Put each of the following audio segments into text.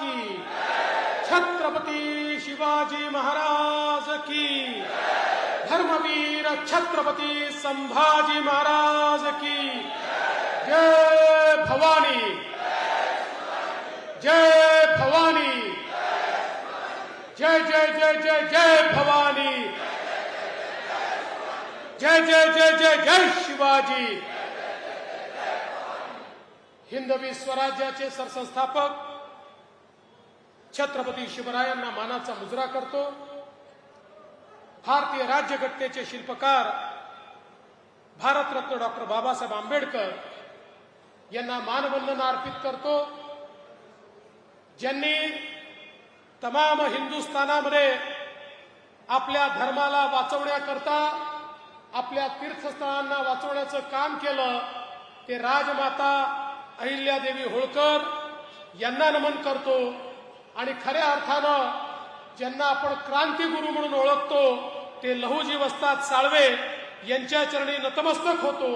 की, छत्रपती शिवाजी महाराज की, धर्मवीर छत्रपती संभाजी महाराज की, जय भवानी, जय भवानी, जय जय जय जय जय भवानी, जय जय जय जय जय शिवाजी। हिंदवी स्वराज्याचे सरसंस्थापक छत्रपती शिवरायांना मानाचा मुजरा करतो। भारतीय राज्यघटनेचे शिल्पकार भारतरत्न डॉक्टर बाबासाहेब आंबेडकर यांना मानवंदना अर्पित करतो, ज्यांनी तमाम हिंदुस्थानामध्ये आपल्या धर्माला वाचवण्याकरता, आपल्या तीर्थस्थळांना वाचवण्याचं काम केलं। ते राजमाता अहिल्यादेवी होळकर यांना नमन करतो आणि खऱ्या अर्थानं ज्यांना आपण क्रांतिगुरू म्हणून ओळखतो ते लहुजी वस्ताद साळवे यांच्या चरणी नतमस्तक होतो।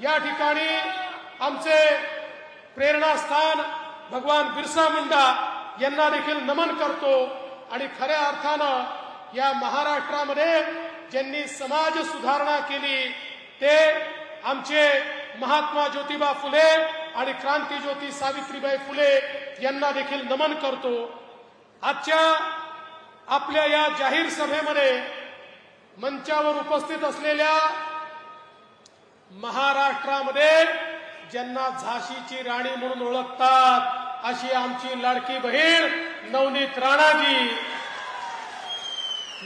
या ठिकाणी आमचे प्रेरणास्थान भगवान बिरसा मुंडा यांना देखील नमन करतो आणि खऱ्या अर्थानं या महाराष्ट्रामध्ये ज्यांनी समाज सुधारणा केली ते आमचे महात्मा ज्योतिबा फुले आणि क्रांतिज्योती सावित्रीबाई फुले यांना देखील नमन करतो। आजच्या आपल्या या जाहीर सभेमध्ये मंचावर उपस्थित असलेल्या महाराष्ट्रामध्ये ज्यांना झाशीची राणी म्हणून ओळखतात अशी आमची लाडकी बहीण नवनीत राणाजी,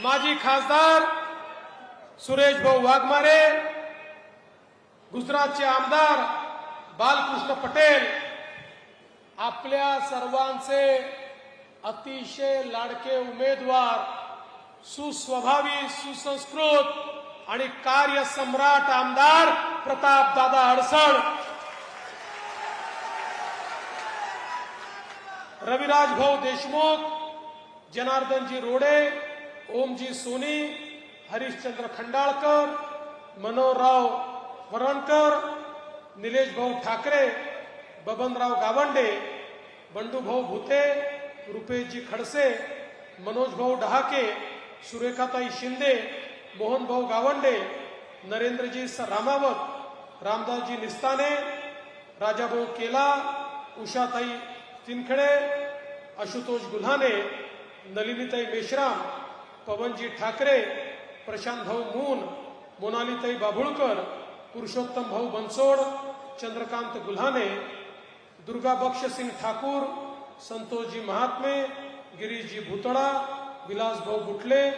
माजी खासदार सुरेश भाऊ वाघमारे, गुजरातचे आमदार बालकृष्ण पटेल, आपल्या सर्वांचे अतिशय लाडके उमेदवार, सुस्वभावी, सुसंस्कृत आणि कार्यसम्राट आमदार प्रतापदादा अडसळ, रविराज भाऊ देशमुख, जनार्दनजी रोडे, ओमजी सोनी, हरिश्चंद्र खंडाळकर, मनोहरराव वरणकर, निलेश भाऊ ठाकरे, बबनराव गावंडे, बंडूभाऊ भुते, रुपेशजी खडसे, मनोज भाऊ डहाके, सुरेखाताई शिंदे, मोहन भाऊ गावंडे, नरेंद्रजी रामावत, रामदासजी निस्ताने, राजाभाऊ केला, उषाताई तिनखडे, आशुतोष गुल्हाने, नलिनीताई मेश्राम, पवनजी ठाकरे, प्रशांत भाऊ मून, मोनालीताई बाभुळकर, पुरुषोत्तम भाऊ बनसोड, चंद्रकांत गुल्हाने, दुर्गा बक्ष सिंग ठाकूर, संतोषजी महात्मे, गिरीशजी भुतळा, विलास भाऊ बुटले,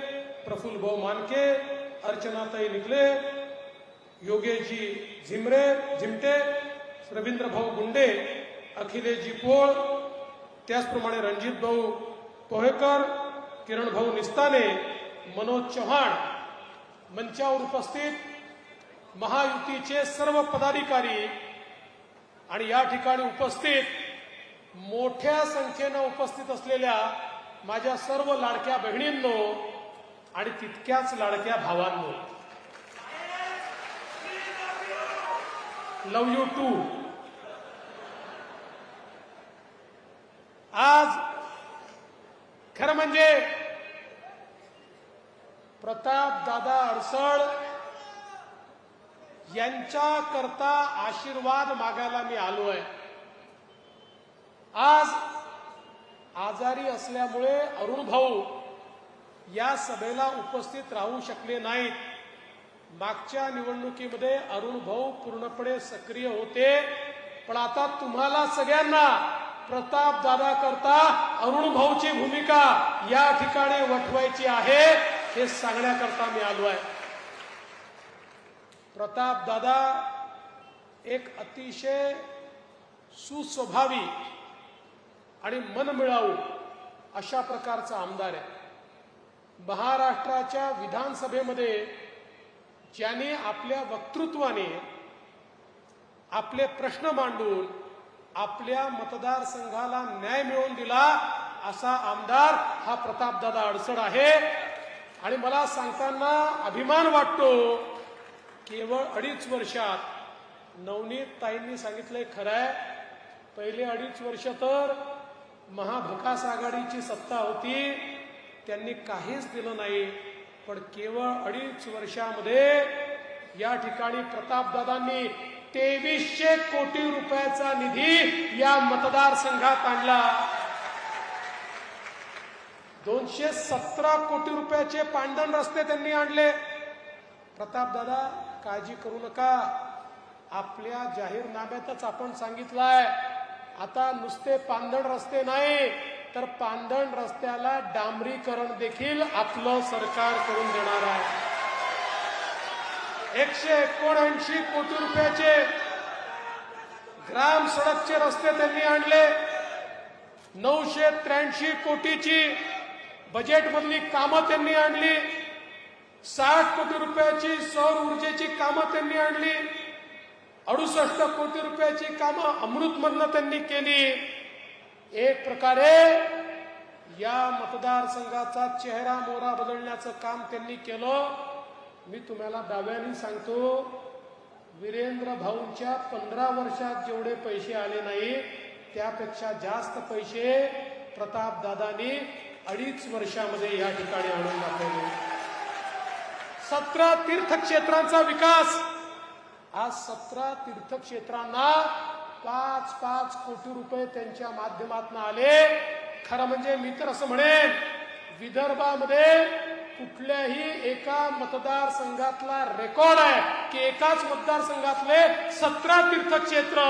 प्रफुल्ल भाऊ मानके, अर्चनाताई निकले, योगेशजी झिमटे, रवींद्र भाऊ गुंडे, अखिलेशजी पोळ, त्याचप्रमाणे रणजित भाऊ पोहेकर, किरण भाऊ निस्ताने, मनोज चव्हाण, मंचावर उपस्थित महायुतीचे सर्व पदाधिकारी आणि या ठिकाणी उपस्थित मोठ्या संख्येनं उपस्थित असलेल्या माझ्या सर्व लाडक्या बहिणींनो आणि तितक्याच लाडक्या भावांनो, लव यू टू। आज खरं म्हणजे प्रतापदादा अडसळ यांच्याकरता आशीर्वाद मागायला मी आलोय। आज आजारी असल्यामुळे अरुण भाऊ या सभेला उपस्थित राहू शकले नाहीत। मागच्या निवडणुकीमध्ये अरुण भाऊ पूर्णपणे सक्रिय होते, पण आता तुम्हाला सगळ्यांना प्रतापदादा करता अरुण भाऊची भूमिका या ठिकाणी वठवायची आहे हे सांगण्याकरता मी आलो आहे। प्रतापदादा एक अतिशय सुस्वभावी आणि मनमिळावू अशा प्रकारचा आमदार आहे। महाराष्ट्राच्या विधानसभेमध्ये ज्यांनी आपल्या वक्तृत्वाने आपले प्रश्न मांडून आपल्या मतदारसंघाला न्याय मिळवून दिला असा आमदार हा प्रतापदादा अडसळ आहे। आणि मला सांगताना अभिमान वाटतो, केवळ 2.5 वर्षात नवनीत ताईंनी सांगितलंय खरंय, पहिले 2.5 वर्ष तर महाभकास आघाडीची सत्ता होती, त्यांनी काहीच दिलं नाही. पण केवळ 2.5 वर्षामध्ये या ठिकाणी प्रतापदादांनी 2300 कोटी रुपयाचा निधी या मतदारसंघात आणला. 217 कोटी रुपयाचे पांढण रस्ते त्यांनी आणले. प्रतापदादा, काळजी करू नका, आपल्या जाहीरनाम्यातच आपण सांगितलंय, आता नुसते पांढण रस्ते नाही तर पांढण रस्त्याला डांबरीकरण देखील आपलं सरकार करून देणार आहे. 179 कोटी रुपयाचे ग्राम सडकचे रस्ते त्यांनी आणले. 983 कोटीची बजेटमधली कामं त्यांनी आणली. 60 कोटी रुपयाची सौर ऊर्जेची कामं त्यांनी आणली. 68 कोटी रुपयाची कामं अमृतमधनं त्यांनी केली. एक प्रकारे या मतदारसंघाचा चेहरा मोहरा बदलण्याचं काम त्यांनी केलं. मी तुम्हाला दाव्याने सांगतो, वीरेंद्र भाऊंच्या 15 वर्षात जेवढे पैसे आले नाही त्यापेक्षा जास्त पैसे प्रतापदादांनी 2.5 वर्षामध्ये या ठिकाणी आणून दाखवले. 17 तीर्थक्षेत्रांचा विकास. आज 17 तीर्थक्षेत्रांना 5-5 कोटी रुपये त्यांच्या माध्यमातून आले. खरं म्हणजे मी तर असं म्हणेन, विदर्भामध्ये कुठल्याही एका मतदारसंघातला रेकॉर्ड आहे की एकाच मतदारसंघातले 17 तीर्थक्षेत्र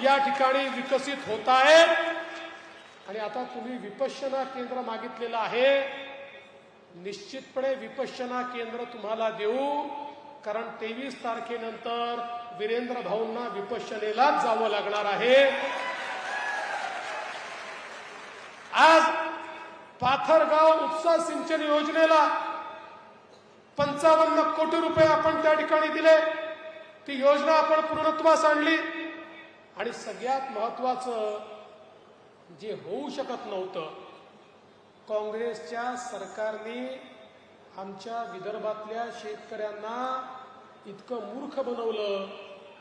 या ठिकाणी विकसित होत आहेत. आणि आता तुम्ही विपश्यना केंद्र मागितलेलं आहे. निश्चितपणे विपश्यना केंद्र तुम्हाला देऊ, कारण 23 तारखेनंतर वीरेंद्र भाऊंना विपश्यनेलाच जावं लागणार आहे. आज पाथरगाव उपसा सिंचन योजनेला 55 कोटी रुपये आपण त्या ठिकाणी दिले. ती योजना आपण पूर्णत्वास आणली. आणि सगळ्यात महत्वाचं, जे होऊ शकत नव्हतं, काँग्रेसच्या सरकारने आमच्या विदर्भातल्या शेतकऱ्यांना इतकं मूर्ख बनवलं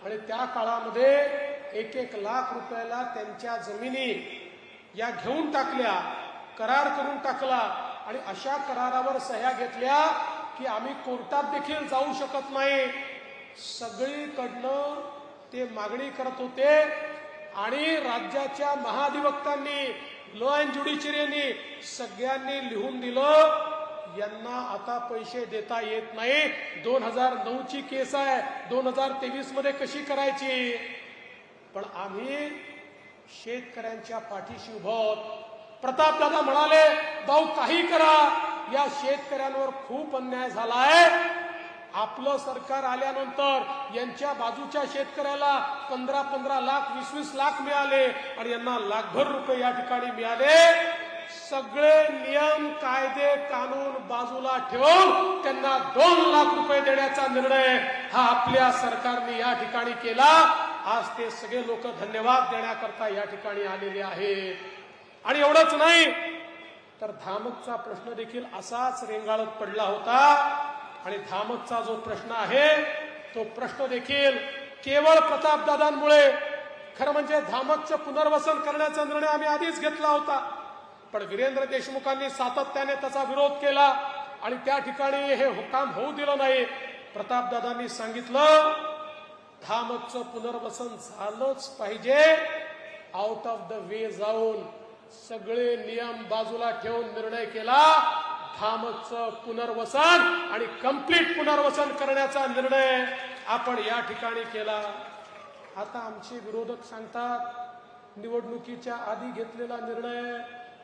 आणि त्या काळामध्ये 1-1 लाख रुपयाला त्यांच्या जमिनी या घेऊन टाकल्या, करार करून टाकला. आणि अशा करारावर सह्या घेतल्या की आम्ही कोर्टात देखील जाऊ शकत नाही. सगळीकडनं ते मागणी करत होते. आणि राज्याच्या महाधिवक्तांनी, लॉ अँड ज्युडिशरीने सगळ्यांनी लिहून दिलं, यांना आता पैसे देता येत नाही. 2009ची केस आहे, 2023 मध्ये कशी करायची. पण आम्ही शेतकऱ्यांच्या पाठीशी उभं आहोत. प्रतापदादा म्हणाले, भाऊ काही करा, या शेतकऱ्यांवर खूप अन्याय झालाय. आपलं सरकार आल्यानंतर यांच्या बाजूच्या शेतकऱ्याला 15-15 लाख, 20-20 लाख मिळाले आणि यांना लाखभर रुपये या ठिकाणी मिळाले. सगळे नियम, कायदे, कानून बाजूला ठेवून त्यांना 2 लाख रुपये देण्याचा निर्णय हा आपल्या सरकारने या ठिकाणी केला. आज ते सगळे लोक धन्यवाद देण्याकरता या ठिकाणी आलेले आहेत. आणि एवढंच नाही तर धामकचा प्रश्न देखील असाच रेंगाळत पडला होता. आणि धामकचा जो प्रश्न आहे तो प्रश्न देखील केवळ प्रतापदादांमुळे, खरं म्हणजे धामकचं पुनर्वसन करण्याचा निर्णय आम्ही आधीच घेतला होता, पण वीरेंद्र देशमुखांनी सातत्याने त्याचा विरोध केला आणि त्या ठिकाणी हे काम होऊ दिलं नाही. प्रतापदादांनी सांगितलं, धामकचं पुनर्वसन झालंच पाहिजे. आउट ऑफ द वे जाऊन सगळे नियम बाजूला ठेवून निर्णय केला. धामकचं पुनर्वसन आणि कंप्लीट पुनर्वसन करण्याचा निर्णय आपण या ठिकाणी केला. आता आमचे विरोधक सांगतात, निवडणुकीच्या आधी घेतलेला निर्णय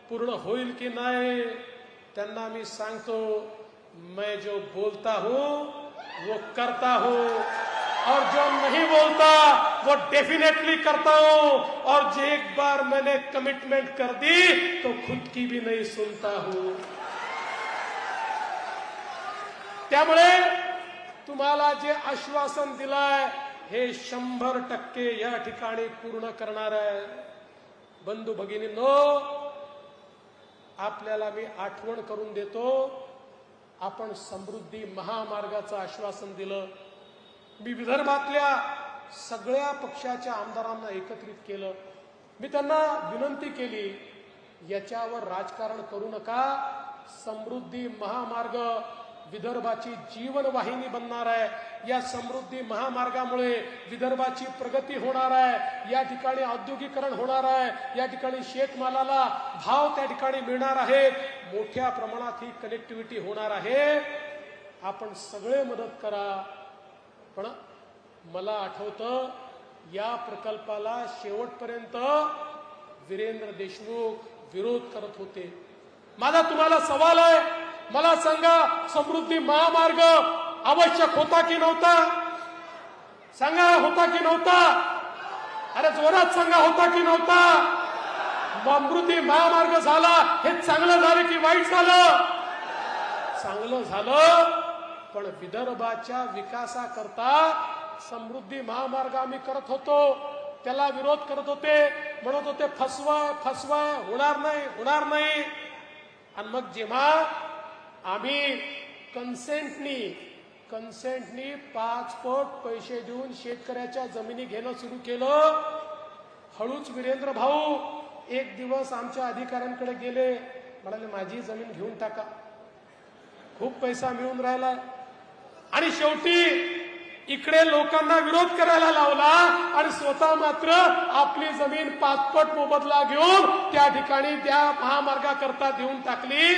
पूर्ण होईल की नाही. त्यांना मी सांगतो, मैं जो बोलता हूं वो करता हूं और जो नहीं बोलता वो डेफिनेटली करता हूं. और जो एक बार मैंने कमिटमेंट कर दी तो खुद की भी नहीं सुनता हूं. त्यामुळे तुम्हाला जे आश्वासन दिलंय हे 100% या ठिकाणी पूर्ण करणार आहे. बंधू भगिनींनो, आपल्याला मी आठवण करून देतो, आपण समृद्धी महामार्गाचं आश्वासन दिलं. मी विदर्भातल्या सगळ्या पक्षाच्या आमदारांना एकत्रित केलं. मी त्यांना विनंती केली याच्यावर राजकारण करू नका. समृद्धी महामार्ग विदर्भाची जीवनवाहिनी बनणार आहे. या समृद्धी महामार्गामुळे विदर्भाची प्रगती होणार आहे. या ठिकाणी औद्योगिकरण होणार आहे. या ठिकाणी शेतमालाला भाव त्या ठिकाणी मिळणार आहेत. मोठ्या प्रमाणात ही कनेक्टिव्हिटी होणार आहे. आपण सगळे मदत करा. पण मला आठवतं या प्रकल्पाला शेवटपर्यंत वीरेंद्र देशमुख विरोध करत होते. माझा तुम्हाला सवाल आहे, मला सांगा, समृद्धी महामार्ग आवश्यक होता की नव्हता? सांगा, होता की नव्हता? अरे जोरात सांगा, होता की नव्हता? समृद्धी महामार्ग झाला हे चांगलं झालं की वाईट झालं? चांगलं झालं. पण विदर्भाच्या विकासाकरता समृद्धी महामार्ग आम्ही करत होतो, त्याला विरोध करत होते, म्हणत होते फसवाय होणार नाही. आणि मग जेव्हा आम्ही कन्सेंटनी 5 पट पैसे देऊन शेतकऱ्याच्या जमिनी घेणं सुरू केलं, हळूच वीरेंद्र भाऊ एक दिवस आमच्या अधिकाऱ्यांकडे गेले, म्हणाले माझी जमीन घेऊन टाका, खूप पैसा मिळून राहिला. आणि शेवटी इकडे लोकांना विरोध करायला लावला आणि स्वतः मात्र आपली जमीन 5 पट मोबदला घेऊन त्या ठिकाणी त्या महामार्गाकरता देऊन टाकली.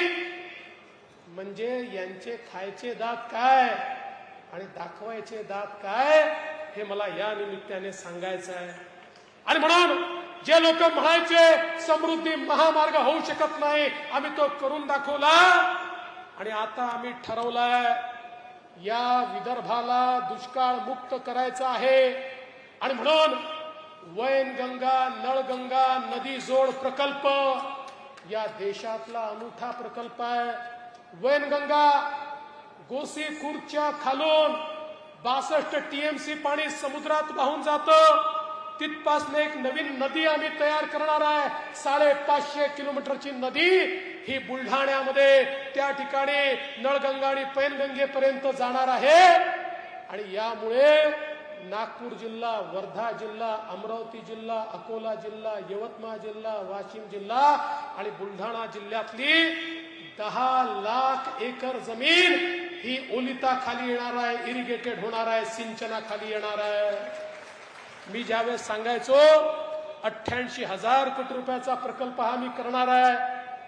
म्हणजे यांचे खायचे दात काय आणि दाखवायचे दात काय हे मला या निमित्ताने सांगायचं आहे. आणि म्हणून जे लोक म्हणायचे समृद्धी महामार्ग होऊ शकत नाही, आम्ही तो करून दाखवला. आणि आता आम्ही ठरवलंय या विदर्भाला दुष्काळ मुक्त करायचं आहे. आणि म्हणून वैनगंगा नळगंगा नदी जोड प्रकल्प या देशातला अनोखा प्रकल्प आहे. वैनगंगा गोसीखुर्दच्या खालून 62 टीएमसी पाणी समुद्रात वाहून जातं. तिथपासून एक नवीन नदी आम्ही तयार करणार आहे. 550 किलोमीटरची नदी ही बुलढाण्यामध्ये त्या ठिकाणी नळगंगा आणि पैनगंगेपर्यंत जाणार आहे. आणि यामुळे नागपूर जिल्हा, वर्धा जिल्हा, अमरावती जिल्हा, अकोला जिल्हा, यवतमाळ जिल्हा, वाशिम जिल्हा आणि बुलढाणा जिल्ह्यातली 10 लाख एकर जमीन ही ओलिताखाली येणार आहे, इरिगेटेड होणार आहे, सिंचनाखाली येणार आहे. मी ज्यावेळेस सांगायचो 88,000 कोटी रुपयाचा प्रकल्प हा मी करणार आहे,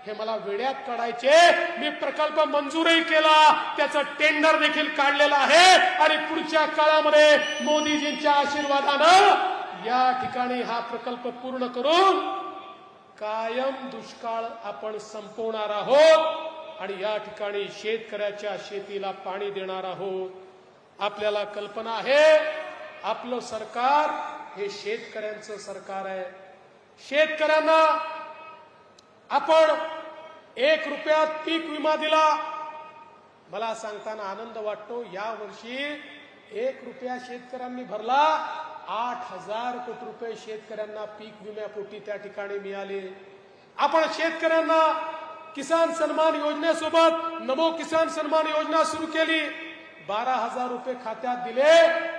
हे मला वेड्यात काढायचे. मी प्रकल्प मंजूरही केला, त्याचं टेंडर देखील काढलेलं आहे. आणि पुढच्या काळामध्ये मोदीजींच्या आशीर्वादानं या ठिकाणी हा प्रकल्प पूर्ण करून कायम दुष्काळ आपण संपवणार आहोत आणि या ठिकाणी शेतकऱ्याच्या शेतीला पाणी देणार आहोत. आपल्याला कल्पना आहे, आपलं सरकार हे शेतकऱ्यांचं सरकार आहे. शेतकऱ्यांना आपण 1 रुपयात पीक विमा दिला. मला सांगताना आनंद वाटतो, या वर्षी 1 रुपया शेतकऱ्यांनी भरला. 8,000 कोटी रुपये शेतकऱ्यांना पीक विम्यापोटी त्या ठिकाणी मिळाले. आपण शेतकऱ्यांना किसान सन्मान योजनेसोबत नमो किसान सन्मान योजना सुरू केली. 12,000 रुपये खात्यात दिले.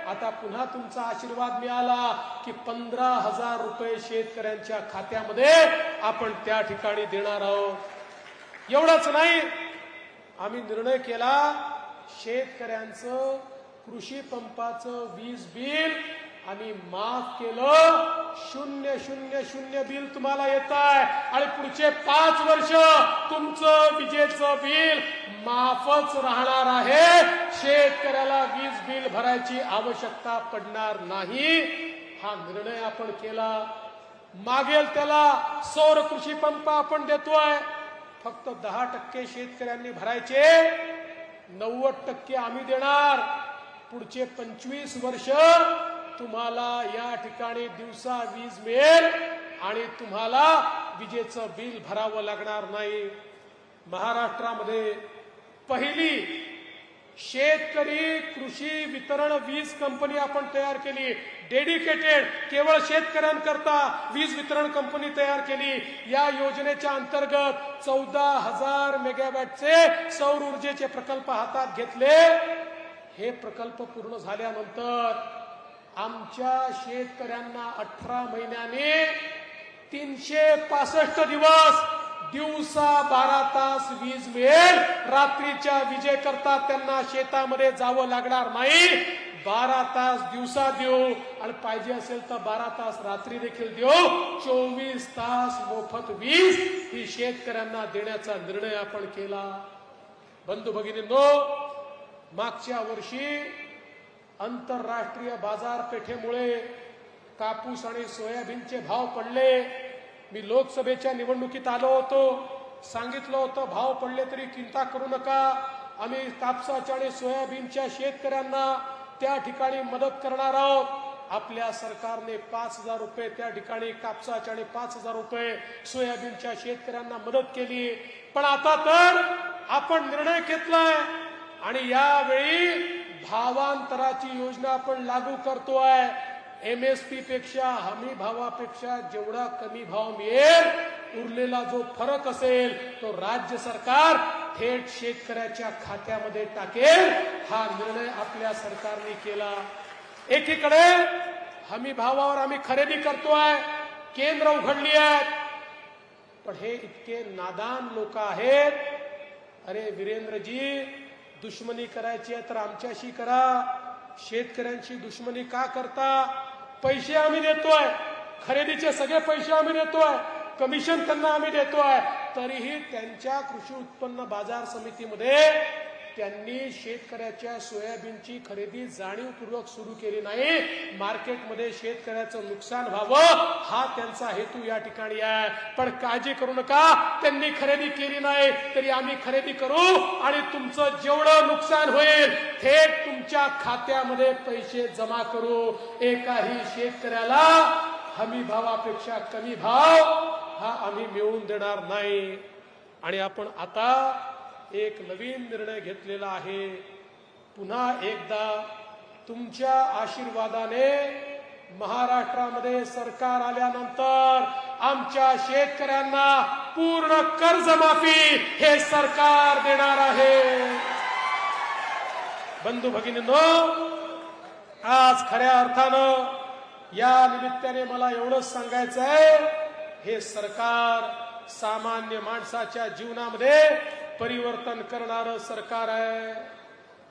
आता पुन्हा तुमचा आशीर्वाद मिळाला की 15,000 रुपये शेतकऱ्यांच्या खात्यामध्ये आपण त्या ठिकाणी देणार आहोत. एवढंच नाही, आम्ही निर्णय केला शेतकऱ्यांचं कृषी पंपाचं वीज बिल आम्ही माफ केलं. 000 बिल तुम्हाला येत आहे आणि पुढचे 5 वर्ष तुमचं विजेचं बिल माफच राहणार आहे. शेतकऱ्याला वीज बिल भरायची आवश्यकता पडणार नाही. हा निर्णय आपण केला. मागेल त्याला सौर कृषी पंप आपण देतोय. फक्त 10% शेतकऱ्यांनी भरायचे, 90% आम्ही देणार. पुढचे 25 वर्ष तुम्हाला या ठिकाणी दिवसा वीज मिळेल आणि तुम्हाला विजेचं बिल भरावं लागणार नाही. महाराष्ट्रामध्ये पहिली शेतकरी कृषी वितरण वीज कंपनी आपण तयार केली. डेडिकेटेड केवळ शेतकऱ्यांकरता वीज वितरण कंपनी तयार केली. या योजनेच्या अंतर्गत 14,000 मेगावॅटचे सौर ऊर्जेचे प्रकल्प हातात घेतले. हे प्रकल्प पूर्ण झाल्यानंतर आमच्या शेतकऱ्यांना 18 महिन्याने 365 दिवस दिवसा 12 तास वीज मिळेल, रात्रीच्या विजेकरता त्यांना शेतामध्ये जावं लागणार नाही. 12 तास दिवसा देऊ आणि पाहिजे असेल तर 12 तास रात्री देखील देऊ. 24 तास मोफत वीज ही शेतकऱ्यांना देण्याचा निर्णय आपण केला. बंधू भगिनींनो, मागच्या वर्षी आंतरराष्ट्रीय बाजारपेठेमुळे कापूस आणि सोयाबीनचे भाव पडले. मी लोकसभेच्या निवडणुकीत आलो होतो, सांगितलं होतं भाव पडले तरी चिंता करू नका, आम्ही कापसाच्या आणि सोयाबीनच्या शेतकऱ्यांना त्या ठिकाणी मदत करणार आहोत. आपल्या सरकारने 5,000 रुपये त्या ठिकाणी कापसाच्या आणि 5,000 रुपये सोयाबीनच्या शेतकऱ्यांना मदत केली. पण आता तर आपण निर्णय घेतलाय आणि यावेळी भावांतराची योजना आपण लागू करतोय. MSP पेक्षा, हमी भावापेक्षा जेवढा कमी भाव मिळेल, उरलेला जो फरक असेल तो राज्य सरकार थेट शेतकऱ्याच्या खात्यामध्ये टाकेल. हा निर्णय आपल्या सरकारने केला. एकीकडे हमी भावावर आम्ही खरेदी करतोय, केंद्र उघडली आहेत, पण हे इतके नादान लोक आहेत. अरे वीरेंद्रजी, दुश्मनी करायची आहे तर आमच्याशी करा, शेतकऱ्यांची दुश्मनी का करता? पैसे आम्ही देतोय, खरेदीचे सगळे पैसे आम्ही देतोय, कमिशन त्यांना आम्ही देतोय, तरीही त्यांच्या कृषी उत्पन्न बाजार समितीमध्ये त्यांनी शेतकऱ्याच्या सोयाबीनची खरेदी जाणीवपूर्वक सुरू केली नाही. मार्केटमध्ये शेतकऱ्याचं नुकसान व्हावं हा त्यांचा हेतू या ठिकाणी आहे. पण काळजी करू नका, त्यांनी खरेदी केली नाही तरी आम्ही खरेदी करू आणि तुमचं जेवढं नुकसान होईल थेट तुमच्या खात्यामध्ये पैसे जमा करू. एकाही शेतकऱ्याला हमी भावापेक्षा कमी भाव हा आम्ही मिळवून देणार नाही. आणि आपण आता एक नवीन निर्णय घेतलेला आहे. पुन्हा एकदा तुमच्या आशीर्वादाने महाराष्ट्रामध्ये सरकार आल्यानंतर आमच्या शेतकऱ्यांना पूर्ण कर्जमाफी हे सरकार देणार आहे. बंधू भगिनींनो, आज खऱ्या अर्थानं या निमित्ताने मला एवढंच सांगायचं आहे, हे सरकार सामान्य माणसाच्या जीवनामध्ये परिवर्तन करणारं सरकार आहे.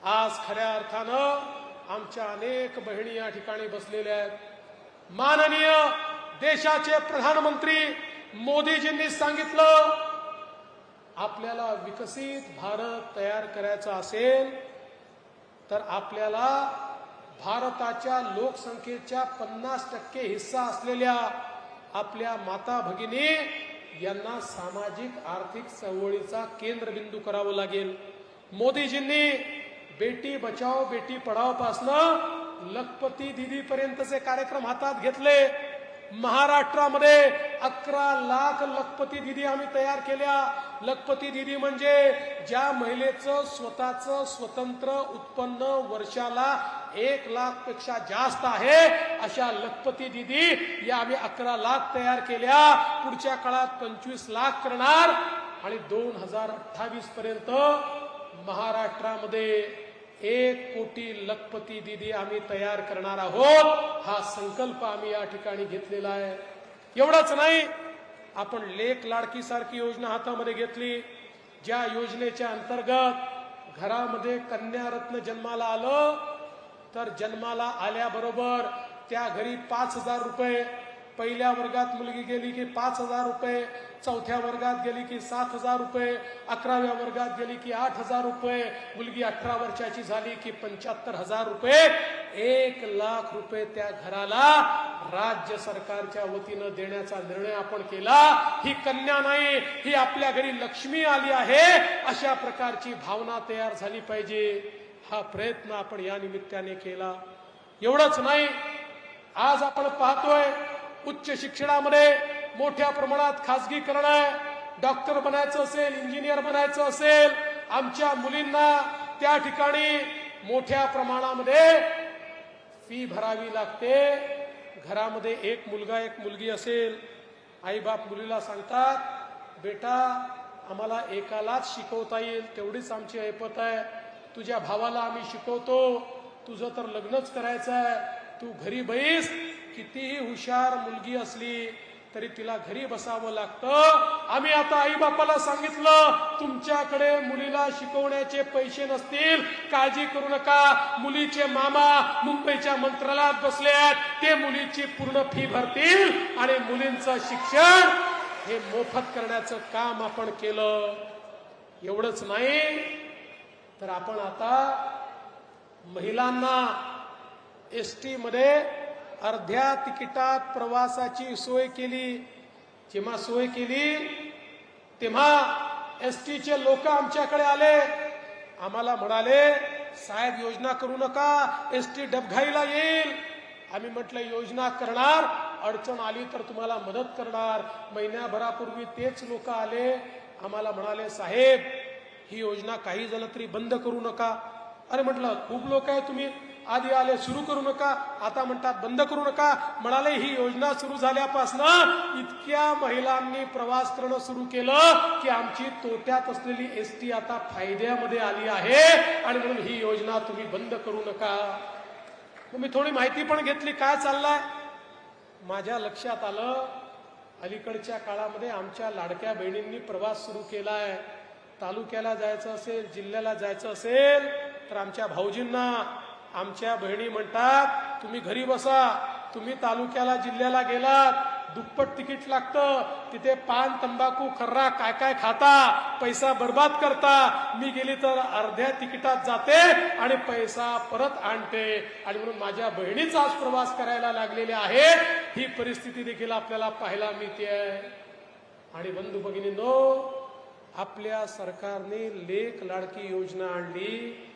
आज खऱ्या अर्थानं आमच्या अनेक बहिणी या ठिकाणी बसलेल्या आहेत. माननीय देशाचे प्रधानमंत्री मोदीजींनी सांगितलं, आपल्याला विकसित भारत तयार करायचा असेल तर आपल्याला भारताच्या लोकसंख्येच्या 50% हिस्सा असलेल्या आपल्या माता भगिनी यांना सामाजिक आर्थिक चळवळीचा केंद्रबिंदू करावं लागेल. मोदीजींनी बेटी बचाओ बेटी पढाओ पासनं लखपती दीदी पर्यंतचे कार्यक्रम हातात घेतले. महाराष्ट्रामध्ये 11 लाख लखपती दीदी आम्ही तयार केल्या. लखपती दीदी म्हणजे ज्या महिलेचं स्वतःचं स्वतंत्र उत्पन्न वर्षाला 1 लाख पेक्षा जास्त आहे, अशा लखपती दीदी या आम्ही 11 लाख तयार केल्या. पुढच्या काळात 25 लाख करणार आणि 2028 पर्यंत महाराष्ट्रामध्ये 1 कोटी लखपती दीदी आम्ही तयार करणार आहोत. हा संकल्प आम्ही या ठिकाणी घेतलेला आहे. एवढंच नाही, आपण लेक लाडकी सारखी योजना हातामध्ये घेतली. ज्या योजनेच्या अंतर्गत घरामध्ये कन्यारत्न जन्माला आलं तर जन्माला आल्याबरोबर त्या घरी 5,000 रुपये, पहिल्या वर्गात मुलगी गेली की 5,000 रुपये, चौथ्या वर्गात गेली की 7,000 रुपये, 11व्या वर्गात गेली की 8,000 रुपये, मुलगी 18 वर्षाची झाली की 75,000 रुपये, 1 लाख रुपये त्या घराला राज्य सरकारच्या वतीनं देण्याचा निर्णय आपण केला. ही कन्या नाही, ही आपल्या घरी लक्ष्मी आली आहे अशा प्रकारची भावना तयार झाली पाहिजे. हा प्रयत्न आपण या निमित्ताने केला. एवढंच नाही, आज आपण पाहतोय उच्च शिक्षणामध्ये मोठ्या प्रमाणात खासगीकरण आहे. डॉक्टर बनायचं असेल, इंजिनियर बनायचं असेल, आमच्या मुलींना त्या ठिकाणी मोठ्या प्रमाणामध्ये फी भरावी लागते. घरामध्ये एक मुलगा एक मुलगी असेल, आई बाप मुलीला सांगतात, बेटा आम्हाला एकालाच शिकवता येईल तेवढीच आमची ऐपत आहे, तुझ्या भावाला आम्ही शिकवतो, तुझं तर लग्नच करायचं आहे, तू घरी बैस. कितीही हुशार मुलगी असली तरी तिला घरी बसावं लागतं. आम्ही आता आई बापाला सांगितलं, तुमच्याकडे मुलीला शिकवण्याचे पैसे नसतील, काळजी करू नका. मुलीचे मामा मुंबईच्या मंत्रालयात बसले आहेत, ते मुलीची पूर्ण फी भरतील आणि मुलींचं शिक्षण हे मोफत करण्याचं काम आपण केलं. एवढंच नाही तर आपण आता महिलांना एसटी मध्ये अर्ध्या तिकिटात प्रवासाची सोय केली. जेव्हा सोय केली तेव्हा एसटीचे लोक आमच्याकडे आले, आम्हाला म्हणाले, साहेब योजना करू नका, एसटी डबघाईला येईल. आम्ही म्हटलं योजना करणार, अडचण आली तर तुम्हाला मदत करणार. महिन्याभरापूर्वी तेच लोक आले, आम्हाला म्हणाले, साहेब ही योजना काही झालं तरी बंद करू नका. अरे म्हटलं खूप लोक आहे, तुम्ही आधी आले सुरू करू नका, आता म्हणतात बंद करू नका. म्हणाले ही योजना सुरू झाल्यापासून इतक्या महिलांनी प्रवास करणं सुरू केलं की आमची तोट्यात असलेली एसटी आता फायद्यामध्ये आली आहे आणि म्हणून ही योजना तुम्ही बंद करू नका. मग मी थोडी माहिती पण घेतली काय चाललंय. माझ्या लक्षात आलं, अलीकडच्या काळामध्ये आमच्या लाडक्या बहिणींनी प्रवास सुरू केलाय. तालुक्याला जायचं असेल, जिल्ह्याला जायचं असेल तर आमच्या भाऊजींना, आमच्या बहिणी म्हणतात, तुम्ही घरी बसा, तुम्ही तालुक्याला जिल्ह्याला गेलात दुप्पट तिकीट लागतं, तिथे पान तंबाखू खर्रा काय काय खाता, पैसा बर्बाद करता. मी गेली तर अर्ध्या तिकिटात जाते आणि पैसा परत आणते. आणि म्हणून माझ्या बहिणीच आज प्रवास करायला लागलेल्या आहेत. ही परिस्थिती देखील आपल्याला पाहायला मिळते. आणि बंधू भगिनींनो, आपल्या सरकारने लेक लाडकी योजना आणली,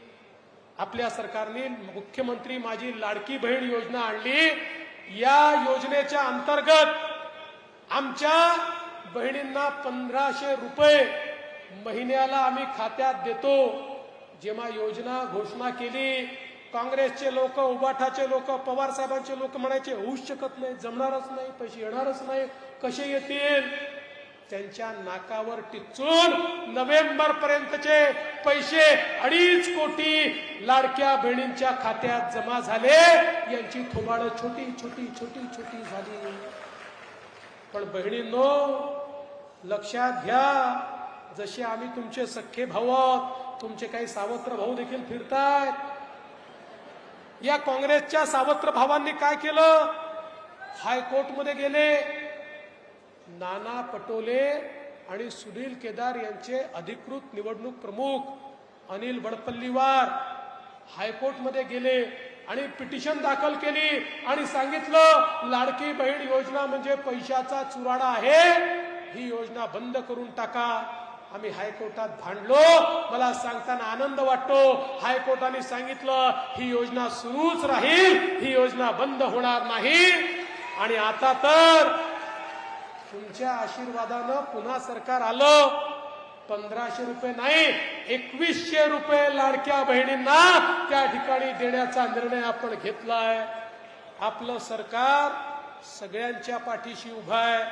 आपल्या सरकारने मुख्यमंत्री माझी लाडकी बहीण योजना आणली. या योजनेच्या अंतर्गत आमच्या बहिणींना 1500 रुपये महिन्याला आम्ही खात्यात देतो. जेव्हा योजना घोषणा केली, काँग्रेसचे लोक, उबाठाचे लोक, पवार साहेबांचे लोक म्हणायचे होऊच शकत नाही, जमणारच नाही, पैसे येणारच नाही, कसे येतील. त्यांच्या नाकावर टिचून नोव्हेंबर पर्यंतचे पैसे 2.5 कोटी लाडक्या बहिणींच्या खात्यात जमा झाले. यांची थोबाडं छोटी छोटी छोटी छोटी झाली. पण बहिणींनो, लक्षात घ्या, जसे आम्ही तुमचे सख्खे भाऊ आहोत, तुमचे काही सावत्र भाऊ देखील फिरतायत. या काँग्रेसच्या सावत्र भावांनी काय केलं, हायकोर्टमध्ये गेले. नाना पटोले आणि सुनील केदार यांचे अधिकृत निवडणूक प्रमुख अनिल बडपल्लीवार हायकोर्टमध्ये गेले आणि पिटिशन दाखल केली आणि सांगितलं, लाडकी बहीण योजना म्हणजे पैशाचा चुराडा आहे, ही योजना बंद करून टाका. आम्ही हायकोर्टात भांडलो. मला सांगताना आनंद वाटतो, हायकोर्टाने सांगितलं ही योजना सुरूच राहील, ही योजना बंद होणार नाही. आणि आता तर तुमच्या आशीर्वादानं पुन्हा सरकार आलं. 1500 रुपये नाही, 2100 रुपये लाडक्या बहिणींना त्या ठिकाणी देण्याचा निर्णय आपण घेतलाय. आपलं सरकार सगळ्यांच्या पाठीशी उभा आहे.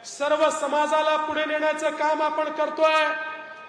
सर्व समाजाला पुढे नेण्याचं काम आपण करतोय.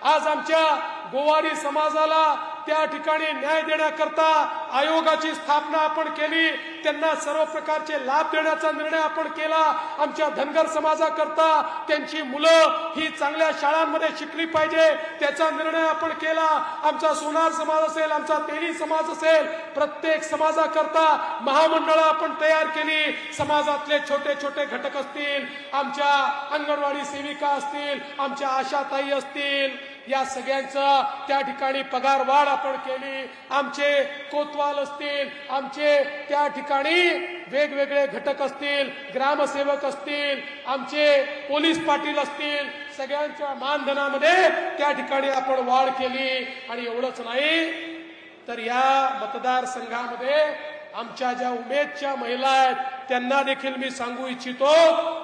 आज आमच्या गोवारी समाजाला त्या ठिकाणी न्याय देण्याकरता आयोगाची स्थापना आपण केली. त्यांना सर्व प्रकारचे लाभ देण्याचा निर्णय आपण केला. आमच्या धनगर समाजाकरता त्यांची मुलं ही चांगल्या शाळांमध्ये शिकली पाहिजे, त्याचा निर्णय आपण केला. आमचा सोनार समाज असेल, आमचा तेली समाज असेल, प्रत्येक समाजाकरता महामंडळं आपण तयार केली. समाजातले छोटे छोटे घटक असतील, आमच्या अंगणवाडी सेविका असतील, आमच्या आशाताई असतील, या सगळ्यांचा त्या ठिकाणी पगार वाढ आपण केली. आमचे कोतवाल असतील, आमचे त्या ठिकाणी वेगवेगळे घटक असतील, ग्रामसेवक असतील, आमचे पोलीस पाटील असतील, सगळ्यांच्या मानधनामध्ये त्या ठिकाणी आपण वाढ केली. आणि एवढंच नाही तर या मतदारसंघामध्ये आमच्या ज्या उमेदच्या महिला आहेत त्यांना देखील मी सांगू इच्छितो,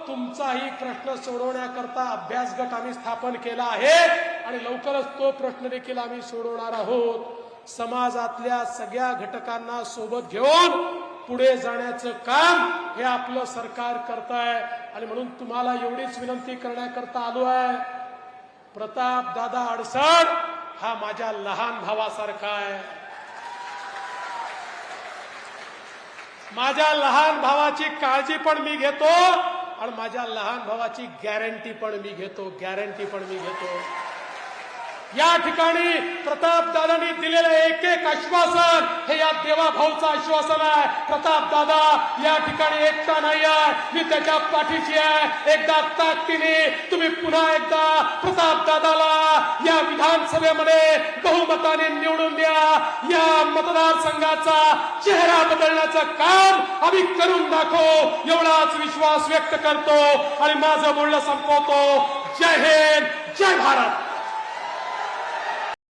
तुमचाही प्रश्न सोडवण्याकरता अभ्यास गट आम्ही स्थापन केला आहे आणि लवकरच तो प्रश्न देखील आम्ही सोडवणार आहोत. समाजातल्या सगळ्या घटकांना सोबत घेऊन पुढे जाण्याचं काम हे आपलं सरकार करत आहे. आणि म्हणून तुम्हाला एवढीच विनंती करण्याकरता आलो आहे, प्रताप दादा अडसड हा माझ्या लहान भावासारखा आहे. माझ्या लहान भावाची काळजी पण मी घेतो आणि माझ्या लहान भावाची गॅरंटी पण मी घेतो, गॅरंटी पण मी घेतो. या ठिकाणी प्रतापदादांनी दिलेलं एक एक आश्वासन हे या देवाभाऊचं आश्वासन आहे. प्रतापदादा या ठिकाणी एकटा नाही आहे, मी त्याच्या पाठीशी आहे. एकदा ताकदीने तुम्ही पुन्हा एकदा प्रतापदादाला या विधानसभेमध्ये बहुमताने निवडून द्या. या मतदारसंघाचा चेहरा बदलण्याचं काम आम्ही करून दाखवू एवढाच विश्वास व्यक्त करतो आणि माझं बोलणं संपवतो. जय हिंद, जय भारत.